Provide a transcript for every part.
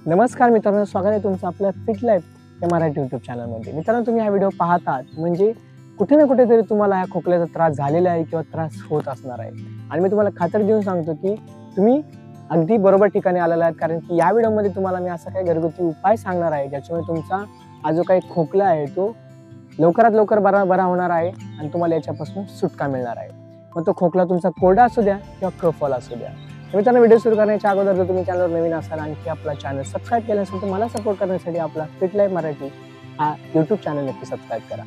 नमस्कार मित्रांनो, स्वागत आहे तुमचं आपल्या फिट लाईफ या मराठी यूट्यूब चॅनलमध्ये। मित्रांनो, तुम्ही हा व्हिडिओ पाहतात म्हणजे कुठे ना कुठेतरी तुम्हाला ह्या खोकल्याचा त्रास झालेला आहे किंवा त्रास होत असणार आहे। आणि मी तुम्हाला खात्री देऊन सांगतो की तुम्ही अगदी बरोबर ठिकाणी आलेला आहात, कारण की या व्हिडिओमध्ये तुम्हाला मी असा काही घरगुती उपाय सांगणार आहे ज्याच्यामुळे तुमचा हा जो काही खोकला आहे तो लवकरात लवकर बरा होणार आहे आणि तुम्हाला याच्यापासून सुटका मिळणार आहे। मग तो खोकला तुमचा कोरडा असू द्या किंवा कफवाला असू द्या। मित्रांनो, व्हिडिओ सुरू करण्याच्या अगोदर जर तुम्ही चॅनलवर नवीन असाल आणखी आपला चॅनल सबस्क्राईब केला असेल तर मला सपोर्ट करण्यासाठी आपला फिट लाईफ मराठी हा यूट्यूब चॅनल नक्की सबस्क्राईब करा।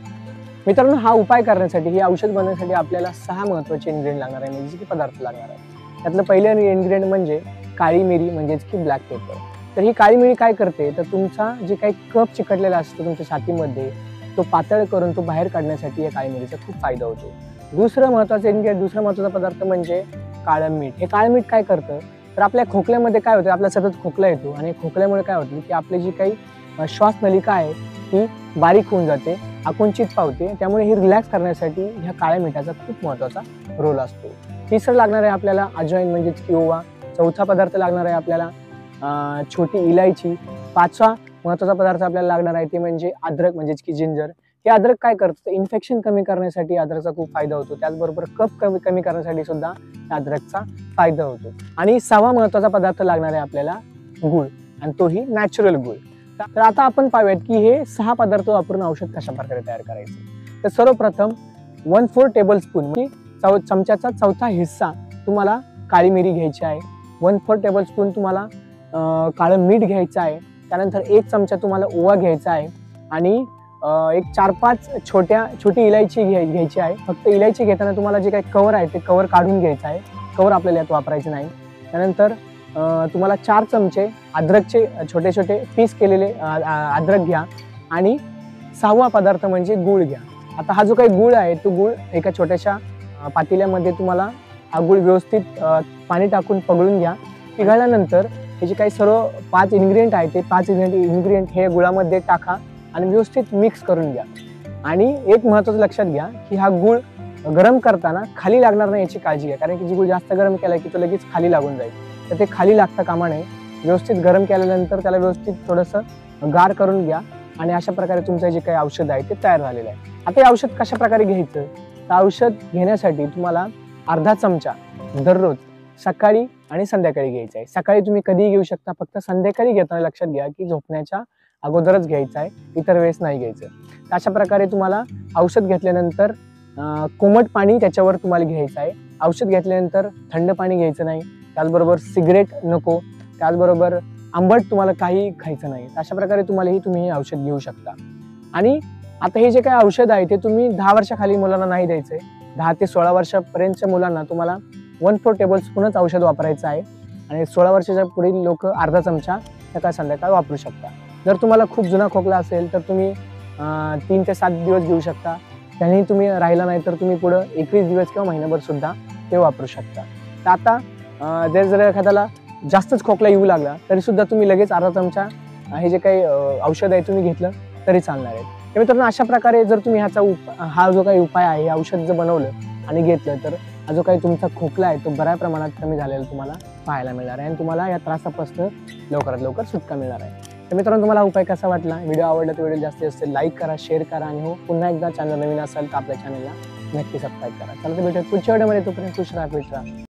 मित्रांनो, हा उपाय करण्यासाठी, हे औषध बनवण्यासाठी आपल्याला 6 महत्त्वाचे इन्ग्रेडियंट लागणार आहे, म्हणजे की पदार्थ लागणार आहे। त्यातलं पहिलं इन्ग्रेडियंट म्हणजे काळी मिरी, म्हणजेच की ब्लॅक पेपर। तर ही काळी मिरी काय करते, तर तुमचा जे काही कफ चिकटलेला असतो तुमच्या छातीमध्ये तो पातळ करून तो बाहेर काढण्यासाठी या काळी मिरीचा खूप फायदा होतो। दुसरा महत्त्वाचा पदार्थ म्हणजे काळं मीठ। हे काळं मीठ काय करतं, तर आपल्या खोकल्यामध्ये काय होतं, आपला सतत खोकला येतो आणि खोकल्यामुळे काय होतं की आपली जी काही श्वास नलिका आहे ती बारीक होऊन जाते, आकुंचित पावते। त्यामुळे ही रिलॅक्स करण्यासाठी ह्या काळ्या मिठाचा खूप महत्त्वाचा रोल असतो। तिसरं लागणार आहे आपल्याला अजवाईन, म्हणजेच की ओवा। चौथा पदार्थ लागणार आहे आपल्याला छोटी इलायची। पाचवा महत्त्वाचा पदार्थ आपल्याला लागणार आहे ते म्हणजे अद्रक, म्हणजेच की जिंजर। हे अद्रक काय करतं, इन्फेक्शन कमी करण्यासाठी अद्रकचा खूप फायदा होतो। त्याचबरोबर कफ कमी करण्यासाठी सुद्धा अद्रकचा फायदा होतो। आणि 6वा महत्त्वाचा पदार्थ लागणार आहे आपल्याला गूळ, आणि तोही नॅचरल गूळ। तर आता आपण पाहूयात की हे 6 पदार्थ वापरून औषध कशा प्रकारे तयार करायचे। तर सर्वप्रथम 1/4 टेबलस्पून म्हणजे चमच्याचा चौथा हिस्सा तुम्हाला काळी मिरी घ्यायची आहे। 1/4 टेबलस्पून तुम्हाला काळं मीठ घ्यायचं आहे। त्यानंतर 1 चमचा तुम्हाला ओवा घ्यायचा आहे आणि एक 4-5 छोटी इलायची घ्यायची आहे। फक्त इलायची घेताना तुम्हाला जे काही कवर आहे ते कवर काढून घ्यायचं आहे, कवर आपल्याला यात वापरायचं नाही। त्यानंतर तुम्हाला 4 चमचे अद्रकचे छोटे छोटे पीस केलेले अद्रक घ्या आणि 6वा पदार्थ म्हणजे गूळ घ्या। आता हा जो काही गूळ आहे तो गूळ एका छोट्याशा पातेल्यामध्ये तुम्हाला हा गूळ व्यवस्थित पाणी टाकून पगळून घ्या। पिघळल्यानंतर हे जे काही सर्व 5 इन्ग्रेडियंट आहे ते 5 इन्ग्रेडियंट हे गुळामध्ये टाका आणि व्यवस्थित मिक्स करून घ्या। आणि एक महत्त्वाचं लक्षात घ्या की हा गूळ गरम करताना खाली लागणार नाही याची काळजी घ्या, कारण की जी गूळ जास्त गरम केला की तो लगेच खाली लागून जाईल। तर ते खाली लागता कामा नये। व्यवस्थित गरम केल्यानंतर त्याला व्यवस्थित थोडंसं गार करून घ्या आणि अशा प्रकारे तुमचं जे काही औषध आहे ते तयार झालेलं आहे। आता हे औषध कशा प्रकारे घ्यायचं, तर औषध घेण्यासाठी तुम्हाला अर्धा चमचा दररोज सकाळी आणि संध्याकाळी घ्यायचं आहे। सकाळी तुम्ही कधीही घेऊ शकता, फक्त संध्याकाळी घेताना लक्षात घ्या की झोपण्याच्या अगोदरच घ्यायचं आहे, इतर वेळेस नाही घ्यायचं। तर अशा प्रकारे तुम्हाला औषध घेतल्यानंतर कोमट पाणी त्याच्यावर तुम्हाला घ्यायचं आहे। औषध घेतल्यानंतर थंड पाणी घ्यायचं नाही, त्याचबरोबर सिगरेट नको, त्याचबरोबर आंबट तुम्हाला काही खायचं नाही। अशा प्रकारे तुम्ही हे औषध घेऊ शकता। आणि आता हे जे काही औषध आहे ते तुम्ही 10 वर्षाखाली मुलांना नाही द्यायचं आहे। 10 ते 16 वर्षापर्यंतच्या मुलांना तुम्हाला 1/4 टेबलस्पूनच औषध वापरायचं आहे आणि 16 वर्षाच्या पुढील लोक अर्धा चमचा सकाळ संध्याकाळ वापरू शकता। जर तुम्हाला खूप जुना खोकला असेल तर तुम्ही 3 ते 7 दिवस घेऊ शकता। त्यानेही तुम्ही राहिला नाही तर तुम्ही पुढे 21 दिवस किंवा महिनाभर सुद्धा ते वापरू शकता। तर आता जर एखाद्याला जास्तच खोकला येऊ लागला तरी सुद्धा तुम्ही लगेच अर्धा चमचा हे जे काही औषध आहे तुम्ही घेतलं तरी चालणार आहे। तर मित्रांनो, अशा प्रकारे जर तुम्ही हा जो काही उपाय आहे, हे औषध जर बनवलं आणि घेतलं तर हा जो काही तुमचा खोकला आहे तो बऱ्या प्रमाणात कमी झालेला तुम्हाला पाहायला मिळणार आहे आणि तुम्हाला या त्रासापासून लवकरात लवकर सुटका मिळणार आहे। तर मित्रांनो, तुम्हाला उपाय कसा वाटला, व्हिडिओ आवडला तर व्हिडिओ जास्तीत जास्त लाईक करा, शेअर करा आणि हो पुन्हा एकदा चॅनल नवीन असाल तर आपल्या चॅनलला नक्की सबस्क्राईब करा। चला तर भेटूया पुढच्या व्हिडिओमध्ये, तोपर्यंत खुश राहा, फिट राहा।